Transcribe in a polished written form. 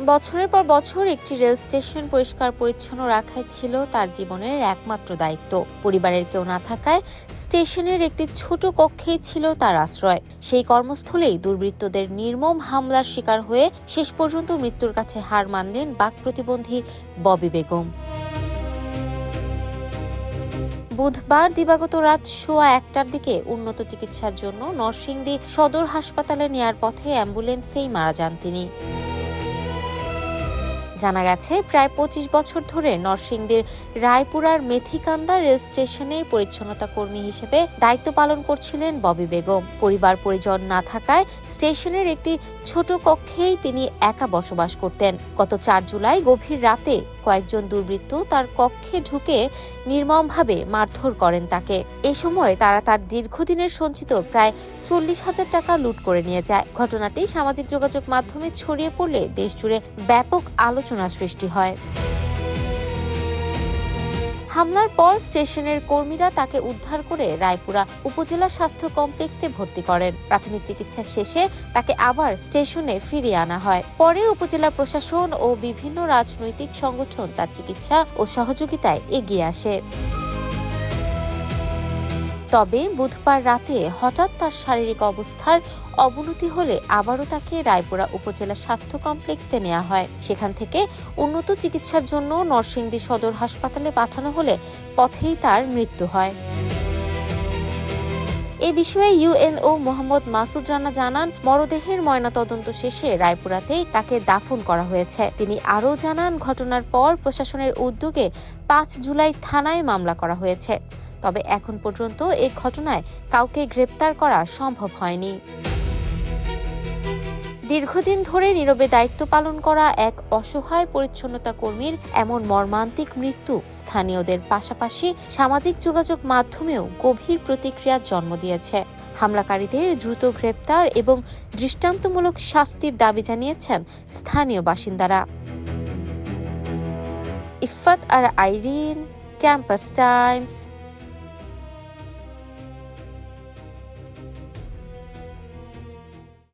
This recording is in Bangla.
বছরের পর বছর একটি রেল স্টেশন পরিষ্কার পরিচ্ছন্ন রাখাই ছিল তার জীবনের একমাত্র দায়িত্ব। পরিবারের কেউ না থাকায় স্টেশনের একটি ছোট কক্ষেই ছিল তার আশ্রয়। সেই কর্মস্থলেই দুর্বৃত্তদের নির্মম হামলার শিকার হয়ে শেষ পর্যন্ত মৃত্যুর কাছে হার মানলেন বাক প্রতিবন্ধী ববি বেগম। বুধবার দিবাগত রাত 1:15টার দিকে উন্নত চিকিৎসার জন্য নরসিংদী সদর হাসপাতালে নেয়ার পথে অ্যাম্বুলেন্সেই মারা যান তিনি। জানা গেছে, প্রায় 25 বছর ধরে নরসিংদীর রায়পুরার মেথিকান্দা রেল স্টেশনে পরিচ্ছন্নতা কর্মী হিসেবে দায়িত্ব পালন করছিলেন ববি বেগম। পরিবার পরিজন না থাকায় স্টেশনের একটি ছোট কক্ষেই তিনি একা বসবাস করতেন। গত 4 জুলাই গভীর রাতে কয়েকজন দুর্বৃত্ত তার কক্ষে ঢুকে নির্মমভাবে মারধর করেন তাকে। এ সময় তারা তার দীর্ঘদিনের সঞ্চিত প্রায় 40,000 টাকা লুট করে নিয়ে যায়। ঘটনাটি সামাজিক যোগাযোগ মাধ্যমে ছড়িয়ে পড়লে দেশজুড়ে ব্যাপক আলোচনা সৃষ্টি হয়। হামলার পর স্টেশনের কর্মীরা তাকে উদ্ধার করে রায়পুরা উপজেলা স্বাস্থ্য কমপ্লেক্সে ভর্তি করেন। প্রাথমিক চিকিৎসা শেষে তাকে আবার স্টেশনে ফিরিয়ে আনা হয়। পরে উপজেলা প্রশাসন ও বিভিন্ন রাজনৈতিক সংগঠন তার চিকিৎসা ও সহযোগিতায় এগিয়ে আসে। তবে বুধবার রাতে হঠাৎ তার শারীরিক অবস্থার অবনতি হলে আবারও তাকে রায়পুরা উপজেলা স্বাস্থ্য কমপ্লেক্সে নেওয়া হয়। সেখান থেকে উন্নত চিকিৎসার জন্য নরসিংদী সদর হাসপাতালে পাঠানো হলে পথেই তার মৃত্যু হয়। এ বিষয়ে ইউএনও মোহাম্মদ মাসুদ রানা জানান, মরদেহের ময়নাতদন্ত শেষে রায়পুরাতেই তাকে দাফন করা হয়েছে। তিনি আরও জানান, ঘটনার পর প্রশাসনের উদ্যোগে 5 জুলাই থানায় মামলা করা হয়েছে। তবে এখন পর্যন্ত এই ঘটনায় কাউকে গ্রেপ্তার করা সম্ভব হয়নি। দীর্ঘদিন ধরে নীরবে দায়িত্ব পালন করা এক অসহায় পরিচ্ছন্নতা কর্মীর এমন মর্মান্তিক মৃত্যু স্থানীয়দের পাশাপাশি সামাজিক যোগাযোগ মাধ্যমেও গভীর প্রতিক্রিয়ার জন্ম দিয়েছে। হামলাকারীদের দ্রুত গ্রেপ্তার এবং দৃষ্টান্তমূলক শাস্তির দাবি জানিয়েছেন স্থানীয় বাসিন্দারা। ইফফাত আর আইরিন, ক্যাম্পাস টাইমস।